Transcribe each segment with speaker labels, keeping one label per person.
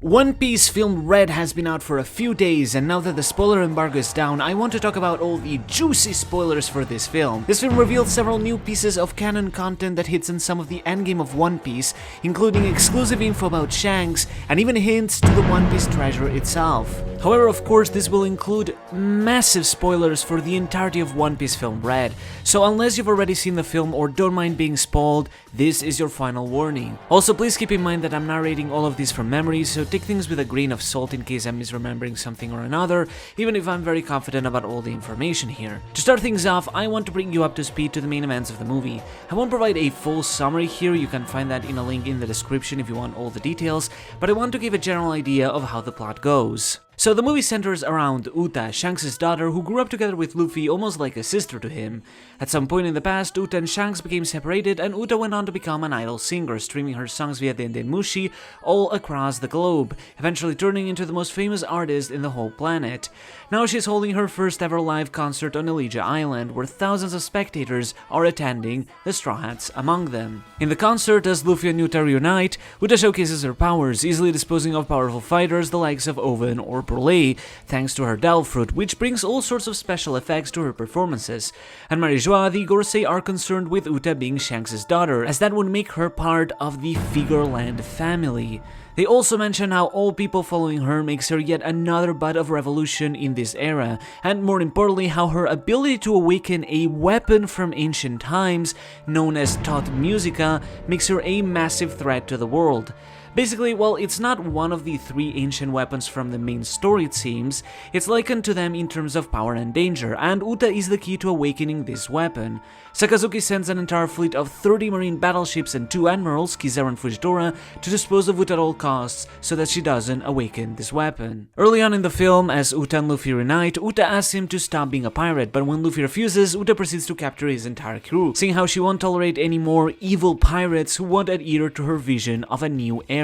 Speaker 1: One Piece film Red has been out for a few days, and now that the spoiler embargo is down, I want to talk about all the juicy spoilers for this film. This film revealed several new pieces of canon content that hits in some of the endgame of One Piece, including exclusive info about Shanks, and even hints to the One Piece treasure itself. However, of course, this will include massive spoilers for the entirety of One Piece film Red, so unless you've already seen the film or don't mind being spoiled, this is your final warning. Also, please keep in mind that I'm narrating all of this from memory, so take things with a grain of salt in case I'm misremembering something or another, even if I'm very confident about all the information here. To start things off, I want to bring you up to speed to the main events of the movie. I won't provide a full summary here, you can find that in a link in the description if you want all the details, but I want to give a general idea of how the plot goes. So the movie centers around Uta, Shanks' daughter, who grew up together with Luffy almost like a sister to him. At some point in the past, Uta and Shanks became separated, and Uta went on to become an idol singer, streaming her songs via Mushi all across the globe, eventually turning into the most famous artist in the whole planet. Now she's holding her first ever live concert on Elysia Island, where thousands of spectators are attending, the Straw Hats among them. In the concert, as Luffy and Uta reunite, Uta showcases her powers, easily disposing of powerful fighters the likes of Oven or Burley, thanks to her Devil Fruit, which brings all sorts of special effects to her performances. And Marijois, the Gorosei are concerned with Uta being Shanks' daughter, as that would make her part of the Figureland family. They also mention how all people following her makes her yet another butt of revolution in this era, and more importantly how her ability to awaken a weapon from ancient times, known as Tot Musica, makes her a massive threat to the world. Basically, while it's not one of the three ancient weapons from the main story it seems, it's likened to them in terms of power and danger, and Uta is the key to awakening this weapon. Sakazuki sends an entire fleet of 30 marine battleships and 2 admirals, Kizaru and Fujitora, to dispose of Uta at all costs so that she doesn't awaken this weapon. Early on in the film, as Uta and Luffy reunite, Uta asks him to stop being a pirate, but when Luffy refuses, Uta proceeds to capture his entire crew, seeing how she won't tolerate any more evil pirates who won't adhere to her vision of a new era.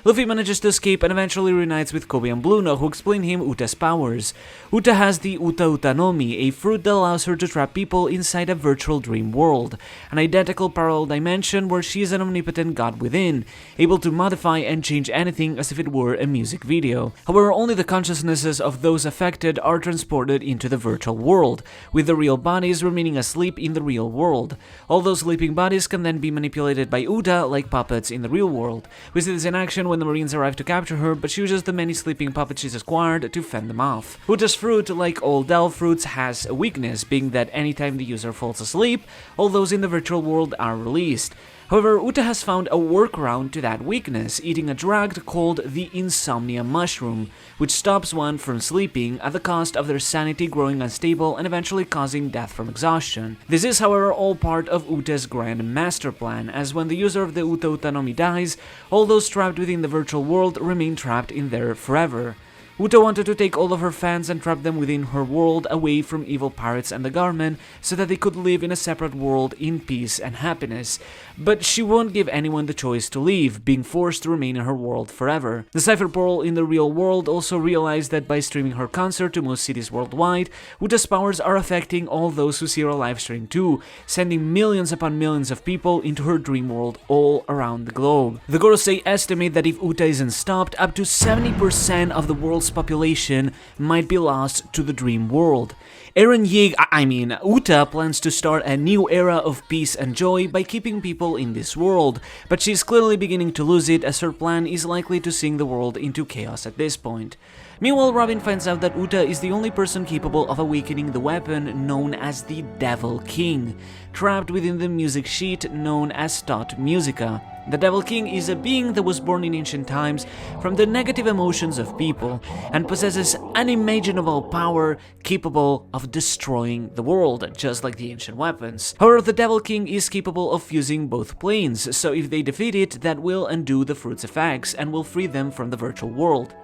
Speaker 1: Luffy manages to escape and eventually reunites with Kobe and Bluno, who explain him Uta's powers. Uta has the Uta Utanomi, a fruit that allows her to trap people inside a virtual dream world, an identical parallel dimension where she is an omnipotent god within, able to modify and change anything as if it were a music video. However, only the consciousnesses of those affected are transported into the virtual world, with the real bodies remaining asleep in the real world. All those sleeping bodies can then be manipulated by Uta like puppets in the real world. We see this in action when the Marines arrive to capture her, but she uses the many sleeping puppets she's acquired to fend them off. Uta's fruit, like all Devil Fruits, has a weakness, being that anytime the user falls asleep, all those in the virtual world are released. However, Uta has found a workaround to that weakness, eating a drug called the Insomnia Mushroom, which stops one from sleeping at the cost of their sanity growing unstable and eventually causing death from exhaustion. This is, however, all part of Uta's grand master plan, as when the user of the Uta Utanomi dies, all those trapped within the virtual world remain trapped in there forever. Uta wanted to take all of her fans and trap them within her world away from evil pirates and the government so that they could live in a separate world in peace and happiness, but she won't give anyone the choice to leave, being forced to remain in her world forever. The Cypher Pearl in the real world also realized that by streaming her concert to most cities worldwide, Uta's powers are affecting all those who see her live stream too, sending millions upon millions of people into her dream world all around the globe. The Gorosei estimate that if Uta isn't stopped, up to 70% of the world's population might be lost to the dream world. Uta plans to start a new era of peace and joy by keeping people in this world, but she's clearly beginning to lose it as her plan is likely to sink the world into chaos at this point. Meanwhile, Robin finds out that Uta is the only person capable of awakening the weapon known as the Devil King, trapped within the music sheet known as Tot Musica. The Devil King is a being that was born in ancient times from the negative emotions of people and possesses unimaginable power capable of destroying the world, just like the ancient weapons. However, the Devil King is capable of fusing both planes, so if they defeat it, that will undo the fruit's effects and will free them from the virtual world.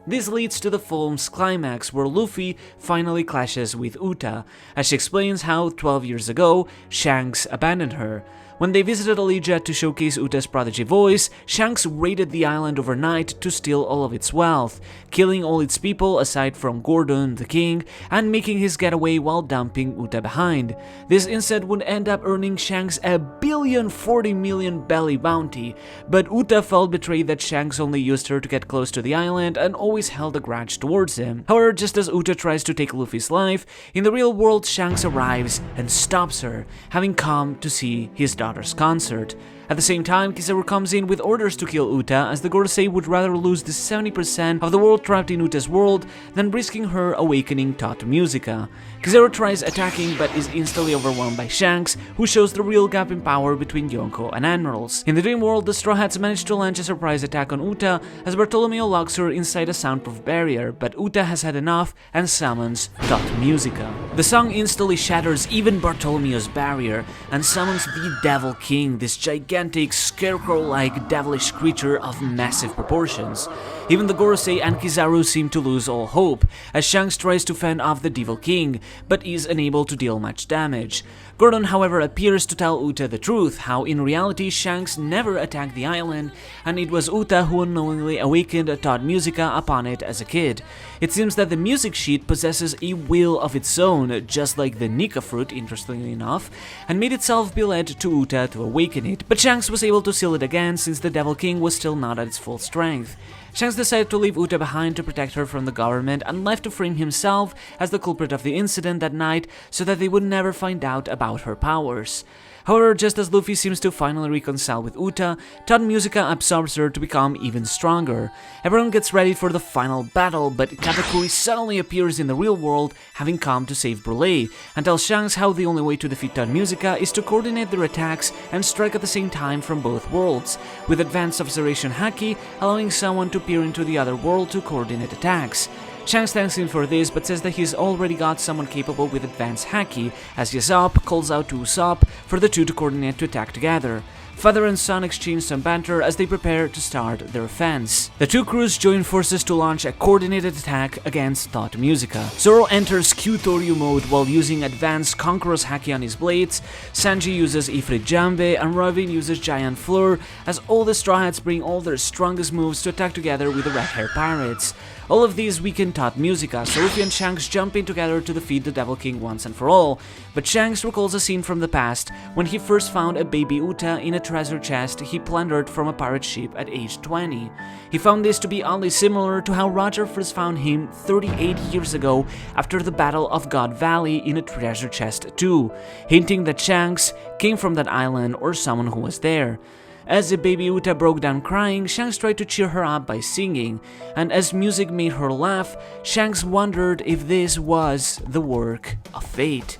Speaker 1: This leads to the film's climax, where Luffy finally clashes with Uta, as she explains how 12 years ago, Shanks abandoned her. When they visited Elijah to showcase Uta's prodigy voice, Shanks raided the island overnight to steal all of its wealth, killing all its people aside from Gordon, the king, and making his getaway while dumping Uta behind. This instead would end up earning Shanks $1,040,000,000 belly bounty, but Uta felt betrayed that Shanks only used her to get close to the island and always held a grudge towards him. However, just as Uta tries to take Luffy's life, in the real world Shanks arrives and stops her, having come to see his daughter's concert. At the same time, Kizaru comes in with orders to kill Uta, as the Gorosei would rather lose the 70% of the world trapped in Uta's world than risking her awakening Tot Musica. Kizaru tries attacking but is instantly overwhelmed by Shanks, who shows the real gap in power between Yonko and Admirals. In the dream world, the Straw Hats manage to launch a surprise attack on Uta as Bartolomeo locks her inside a soundproof barrier, but Uta has had enough and summons Tot Musica. The song instantly shatters even Bartolomeo's barrier and summons the Devil King, this gigantic scarecrow-like devilish creature of massive proportions. Even the Gorosei and Kizaru seem to lose all hope, as Shanks tries to fend off the Devil King, but is unable to deal much damage. Gordon, however, appears to tell Uta the truth, how in reality Shanks never attacked the island, and it was Uta who unknowingly awakened Tot Musica upon it as a kid. It seems that the music sheet possesses a will of its own, just like the Nika fruit, interestingly enough, and made itself be led to Uta to awaken it, but Shanks was able to seal it again since the Devil King was still not at its full strength. Shanks decided to leave Uta behind to protect her from the government and left to frame himself as the culprit of the incident that night so that they would never find out about her powers. However, just as Luffy seems to finally reconcile with Uta, Tot Musica absorbs her to become even stronger. Everyone gets ready for the final battle, but Katakuri suddenly appears in the real world, having come to save Brûlé, and tells Shanks how the only way to defeat Tot Musica is to coordinate their attacks and strike at the same time from both worlds, with advanced observation haki allowing someone to peer into the other world to coordinate attacks. Shanks thanks him for this, but says that he's already got someone capable with advanced haki, as Yasopp calls out to Usopp for the two to coordinate to attack together. Father and son exchange some banter as they prepare to start their offense. The two crews join forces to launch a coordinated attack against Tot Musica. Zoro enters Kyutoryu mode while using advanced Conqueror's haki on his blades, Sanji uses Ifrit Jambe, and Robin uses Giant Fleur, as all the Straw Hats bring all their strongest moves to attack together with the Red Hair Pirates. All of these weaken Tot Musica, so Luffy and Shanks jump in together to defeat the Devil King once and for all, but Shanks recalls a scene from the past when he first found a baby Uta in a treasure chest he plundered from a pirate ship at age 20. He found this to be oddly similar to how Roger first found him 38 years ago after the Battle of God Valley in a treasure chest too, hinting that Shanks came from that island or someone who was there. As the baby Uta broke down crying, Shanks tried to cheer her up by singing, and as music made her laugh, Shanks wondered if this was the work of fate.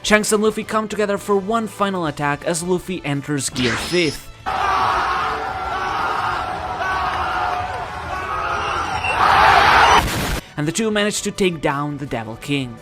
Speaker 1: Shanks and Luffy come together for one final attack as Luffy enters Gear 5th. And the two manage to take down the Devil King.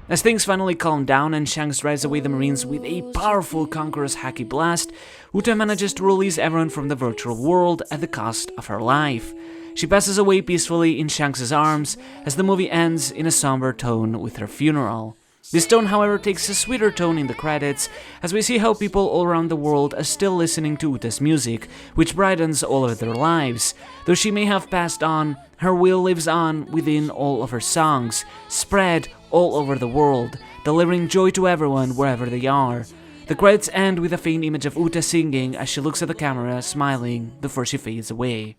Speaker 1: As things finally calm down and Shanks drives away the Marines with a powerful Conqueror's haki blast, Uta manages to release everyone from the virtual world at the cost of her life. She passes away peacefully in Shanks' arms as the movie ends in a somber tone with her funeral. This tone, however, takes a sweeter tone in the credits, as we see how people all around the world are still listening to Uta's music, which brightens all of their lives. Though she may have passed on, her will lives on within all of her songs, spread all over the world, delivering joy to everyone wherever they are. The credits end with a faint image of Uta singing as she looks at the camera, smiling before she fades away.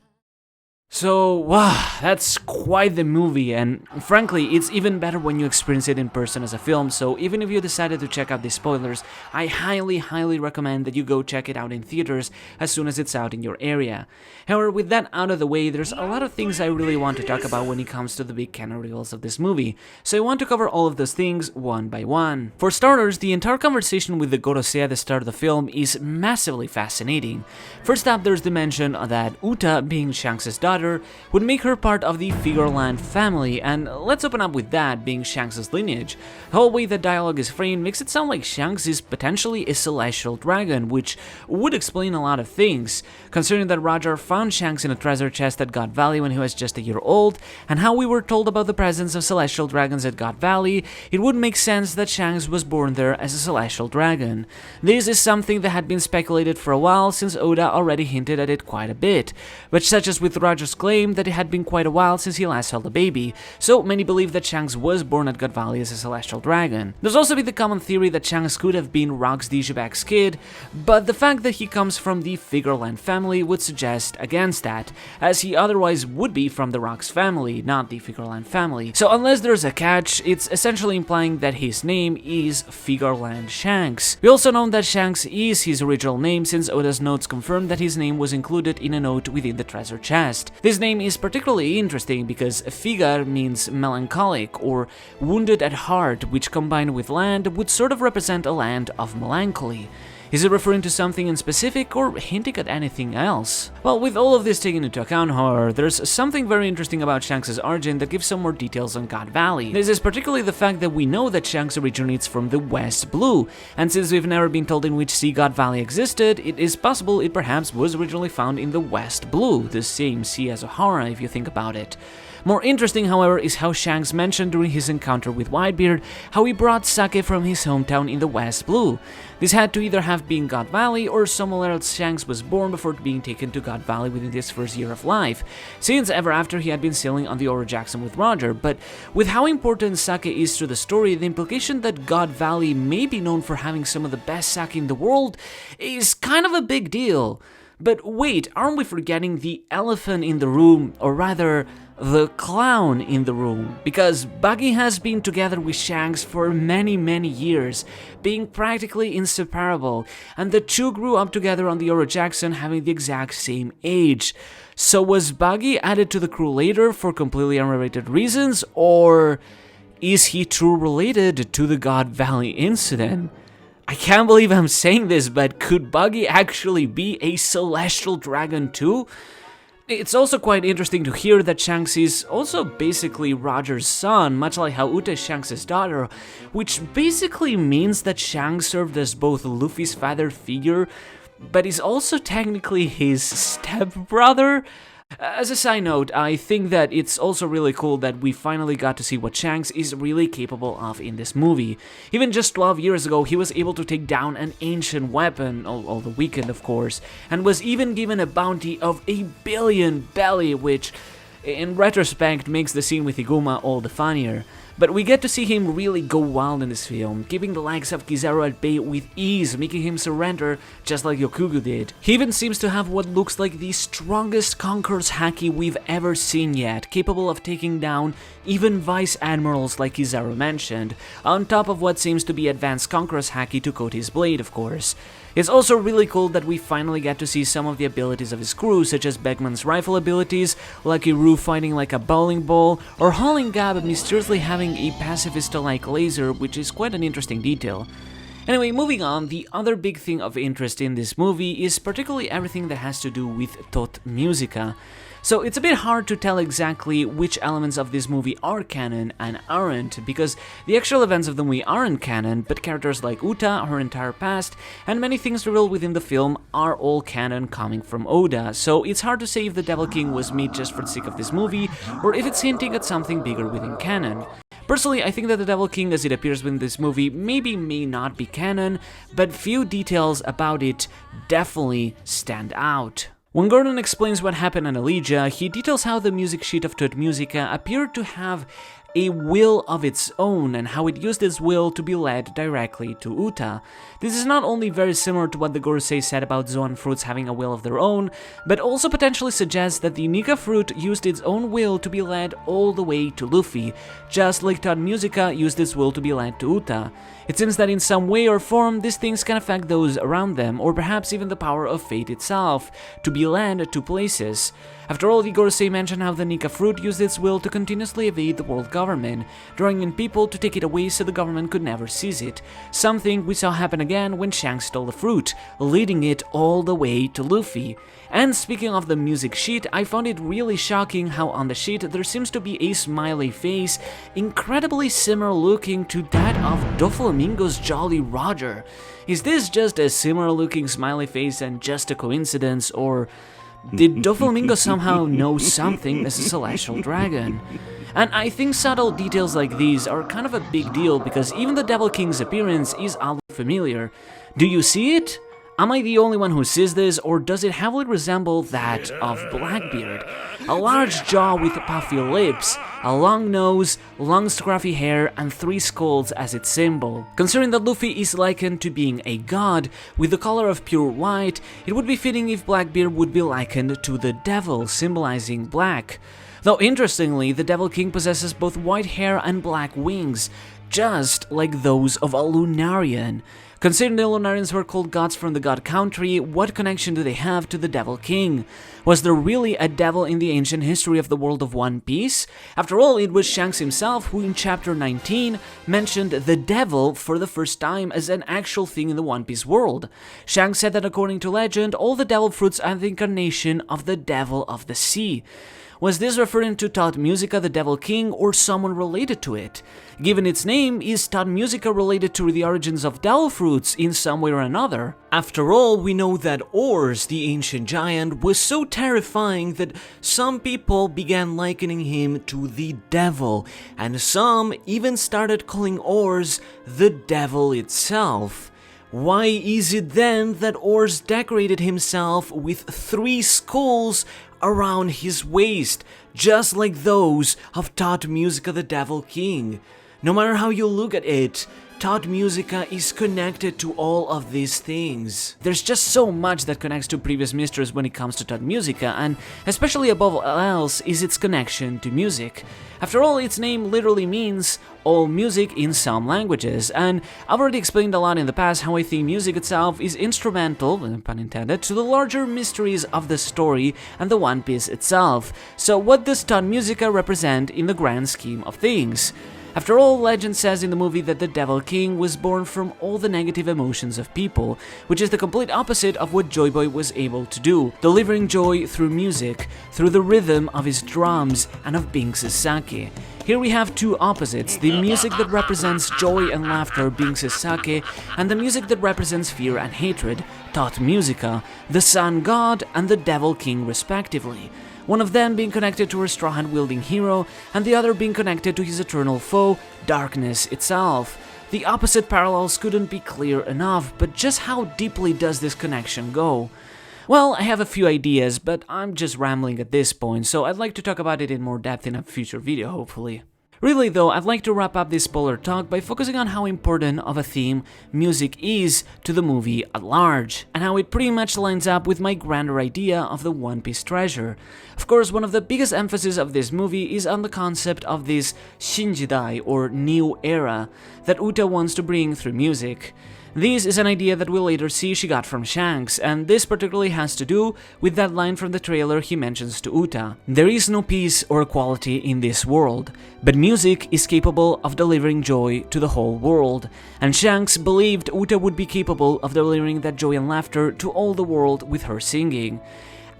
Speaker 1: So, wow, that's quite the movie, and frankly, it's even better when you experience it in person as a film, so even if you decided to check out these spoilers, I highly recommend that you go check it out in theaters as soon as it's out in your area. However, with that out of the way, there's a lot of things I really want to talk about when it comes to the big canon reveals of this movie, so I want to cover all of those things one by one. For starters, the entire conversation with the Gorosei at the start of the film is massively fascinating. First up, there's the mention that Uta, being Shanks' daughter, father would make her part of the Figureland family, and let's open up with that being Shanks' lineage. The whole way that dialogue is framed makes it sound like Shanks is potentially a celestial dragon, which would explain a lot of things, considering that Roger found Shanks in a treasure chest at God Valley when he was just a year old, and how we were told about the presence of celestial dragons at God Valley. It would make sense that Shanks was born there as a celestial dragon. This is something that had been speculated for a while, since Oda already hinted at it quite a bit, but such as with Roger's claim that it had been quite a while since he last held a baby, so many believe that Shanks was born at God Valley as a celestial dragon. There's also been the common theory that Shanks could have been Rox Dijabak's kid, but the fact that he comes from the Figureland family would suggest against that, as he otherwise would be from the Rox family, not the Figureland family. So unless there's a catch, it's essentially implying that his name is Figureland Shanks. We also know that Shanks is his original name, since Oda's notes confirm that his name was included in a note within the treasure chest. This name is particularly interesting because Figar means melancholic or wounded at heart, which combined with land would sort of represent a land of melancholy. Is it referring to something in specific or hinting at anything else? Well, with all of this taken into account, however, there's something very interesting about Shanks' origin that gives some more details on God Valley. This is particularly the fact that we know that Shanks originates from the West Blue, and since we've never been told in which sea God Valley existed, it is possible it perhaps was originally found in the West Blue, the same sea as Ohara if you think about it. More interesting, however, is how Shanks mentioned during his encounter with Whitebeard how he brought sake from his hometown in the West Blue. This had to either have been God Valley or somewhere else Shanks was born before being taken to God Valley within his first year of life, since ever after he had been sailing on the Oro Jackson with Roger. But with how important sake is to the story, the implication that God Valley may be known for having some of the best sake in the world is kind of a big deal. But wait, aren't we forgetting the elephant in the room, or rather, the clown in the room? Because Buggy has been together with Shanks for many years, being practically inseparable, and the two grew up together on the Oro Jackson having the exact same age. So was Buggy added to the crew later for completely unrelated reasons, or is he true related to the God Valley incident? I can't believe I'm saying this, but could Buggy actually be a celestial dragon too? It's also quite interesting to hear that Shanks is also basically Roger's son, much like how Uta is Shanks' daughter, which basically means that Shanks served as both Luffy's father figure, but is also technically his stepbrother. As a side note, I think that it's also really cool that we finally got to see what Shanks is really capable of in this movie. Even just 12 years ago, he was able to take down an ancient weapon, although weakened of course, and was even given a bounty of 1 billion belly, which in retrospect makes the scene with Iguma all the funnier. But we get to see him really go wild in this film, keeping the likes of Kizaru at bay with ease, making him surrender just like Yokugu did. He even seems to have what looks like the strongest Conqueror's Haki we've ever seen yet, capable of taking down even Vice Admirals like Kizaru mentioned, on top of what seems to be advanced Conqueror's Haki to coat his blade, of course. It's also really cool that we finally get to see some of the abilities of his crew, such as Beckman's rifle abilities, Lucky Roo fighting like a bowling ball, or Hauling Gab mysteriously having a pacifista-like laser, which is quite an interesting detail. Anyway, moving on, the other big thing of interest in this movie is particularly everything that has to do with Tot Musica. So it's a bit hard to tell exactly which elements of this movie are canon and aren't, because the actual events of the movie aren't canon, but characters like Uta, her entire past, and many things revealed within the film are all canon coming from Oda, so it's hard to say if the Devil King was made just for the sake of this movie, or if it's hinting at something bigger within canon. Personally, I think that the Devil King as it appears within this movie maybe may not be canon, but few details about it definitely stand out. When Gordon explains what happened on Elygia, he details how the music sheet of Tot Musica appeared to have a will of its own and how it used its will to be led directly to Uta. This is not only very similar to what the Gorosei said about Zoan fruits having a will of their own, but also potentially suggests that the Nika fruit used its own will to be led all the way to Luffy, just like Tot Musica used its will to be led to Uta. It seems that in some way or form these things can affect those around them, or perhaps even the power of fate itself, to be led to places. After all, the Gorosei mentioned how the Nika fruit used its will to continuously evade the world government, drawing in people to take it away so the government could never seize it, something we saw happen again when Shanks stole the fruit, leading it all the way to Luffy. And speaking of the music sheet, I found it really shocking how on the sheet there seems to be a smiley face, incredibly similar looking to that of Doflamingo's Jolly Roger. Is this just a similar looking smiley face and just a coincidence, or did Doflamingo somehow know something as a celestial dragon? And I think subtle details like these are kind of a big deal because even the Devil King's appearance is oddly familiar. Do you see it? Am I the only one who sees this, or does it heavily resemble that of Blackbeard? A large jaw with puffy lips, a long nose, long scruffy hair, and 3 skulls as its symbol. Considering that Luffy is likened to being a god, with the color of pure white, it would be fitting if Blackbeard would be likened to the devil, symbolizing black. Though interestingly, the Devil King possesses both white hair and black wings, just like those of a Lunarian. Considering the Lunarians were called gods from the god country, what connection do they have to the Devil King? Was there really a devil in the ancient history of the world of One Piece? After all, it was Shanks himself who in chapter 19 mentioned the devil for the first time as an actual thing in the One Piece world. Shanks said that according to legend, all the devil fruits are the incarnation of the devil of the sea. Was this referring to Tot Musica, the Devil King, or someone related to it? Given its name, is Tot Musica related to the origins of devil fruits in some way or another? After all, we know that Ors, the ancient giant, was so terrifying that some people began likening him to the devil, and some even started calling Ors the devil itself. Why is it then that Ors decorated himself with 3 skulls around his waist, just like those of Tot Musica, the Devil King? No matter how you look at it, Tot Musica is connected to all of these things. There's just so much that connects to previous mysteries when it comes to Tot Musica, and especially above all else is its connection to music. After all, its name literally means all music in some languages, and I've already explained a lot in the past how I think music itself is instrumental, pun intended, to the larger mysteries of the story and the One Piece itself. So what does Tot Musica represent in the grand scheme of things? After all, legend says in the movie that the Devil King was born from all the negative emotions of people, which is the complete opposite of what Joy Boy was able to do, delivering joy through music, through the rhythm of his drums and of Binks' sake. Here we have 2 opposites, the music that represents joy and laughter, Binks' sake, and the music that represents fear and hatred, Tot Musica, the Sun God and the Devil King respectively. One of them being connected to her straw hat-wielding hero, and the other being connected to his eternal foe, darkness itself. The opposite parallels couldn't be clear enough, but just how deeply does this connection go? Well, I have a few ideas, but I'm just rambling at this point, so I'd like to talk about it in more depth in a future video, hopefully. Really though, I'd like to wrap up this spoiler talk by focusing on how important of a theme music is to the movie at large, and how it pretty much lines up with my grander idea of the One Piece treasure. Of course, one of the biggest emphasis of this movie is on the concept of this Shinjidai, or new era, that Uta wants to bring through music. This is an idea that we'll later see she got from Shanks, and this particularly has to do with that line from the trailer he mentions to Uta. There is no peace or equality in this world, but music is capable of delivering joy to the whole world, and Shanks believed Uta would be capable of delivering that joy and laughter to all the world with her singing.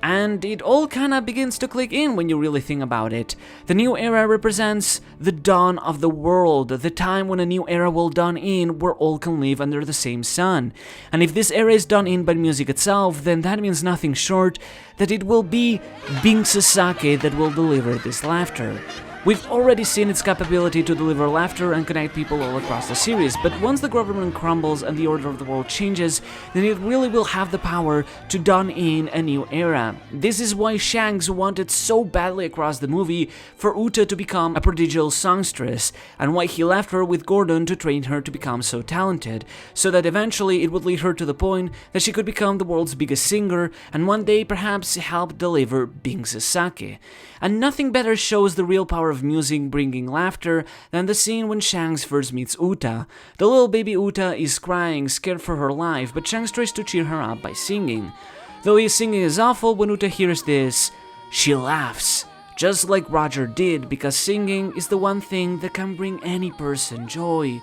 Speaker 1: And it all kinda begins to click in when you really think about it. The new era represents the dawn of the world, the time when a new era will dawn in where all can live under the same sun. And if this era is done in by music itself, then that means nothing short that it will be Binks' sake that will deliver this laughter. We've already seen its capability to deliver laughter and connect people all across the series, but once the government crumbles and the order of the world changes, then it really will have the power to dawn in a new era. This is why Shanks wanted so badly across the movie for Uta to become a prodigious songstress, and why he left her with Gordon to train her to become so talented, so that eventually it would lead her to the point that she could become the world's biggest singer, and one day perhaps help deliver Binks' sake. And nothing better shows the real power of music bringing laughter than the scene when Shanks first meets Uta. The little baby Uta is crying, scared for her life, but Shanks tries to cheer her up by singing. Though his singing is awful, when Uta hears this, she laughs, just like Roger did, because singing is the one thing that can bring any person joy.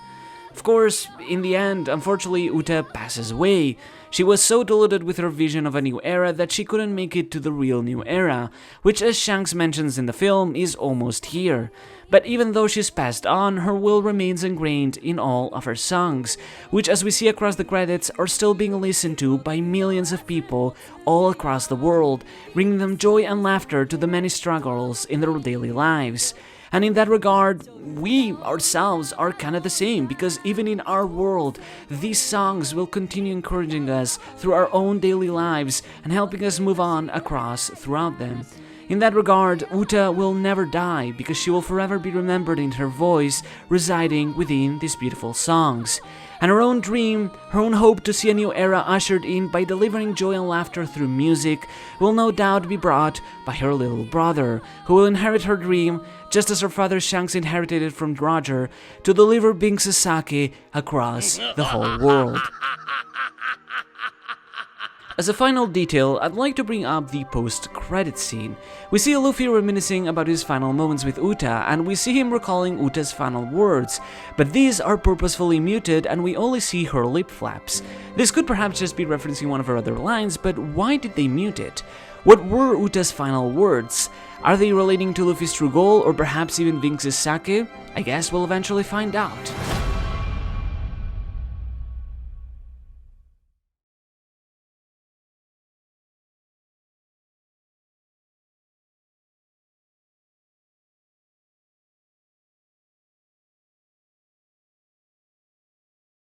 Speaker 1: Of course, in the end, unfortunately, Uta passes away. She was so deluded with her vision of a new era that she couldn't make it to the real new era, which, as Shanks mentions in the film, is almost here. But even though she's passed on, her will remains ingrained in all of her songs, which, as we see across the credits, are still being listened to by millions of people all across the world, bringing them joy and laughter to the many struggles in their daily lives. And in that regard, we ourselves are kind of the same, because even in our world, these songs will continue encouraging us through our own daily lives and helping us move on across throughout them. In that regard, Uta will never die, because she will forever be remembered in her voice residing within these beautiful songs. And her own dream, her own hope to see a new era ushered in by delivering joy and laughter through music, will no doubt be brought by her little brother, who will inherit her dream, just as her father Shanks inherited it from Roger, to deliver Binks' sake across the whole world. As a final detail, I'd like to bring up the post-credit scene. We see Luffy reminiscing about his final moments with Uta, and we see him recalling Uta's final words, but these are purposefully muted and we only see her lip flaps. This could perhaps just be referencing one of her other lines, but why did they mute it? What were Uta's final words? Are they relating to Luffy's true goal, or perhaps even Binks' sake? I guess we'll eventually find out.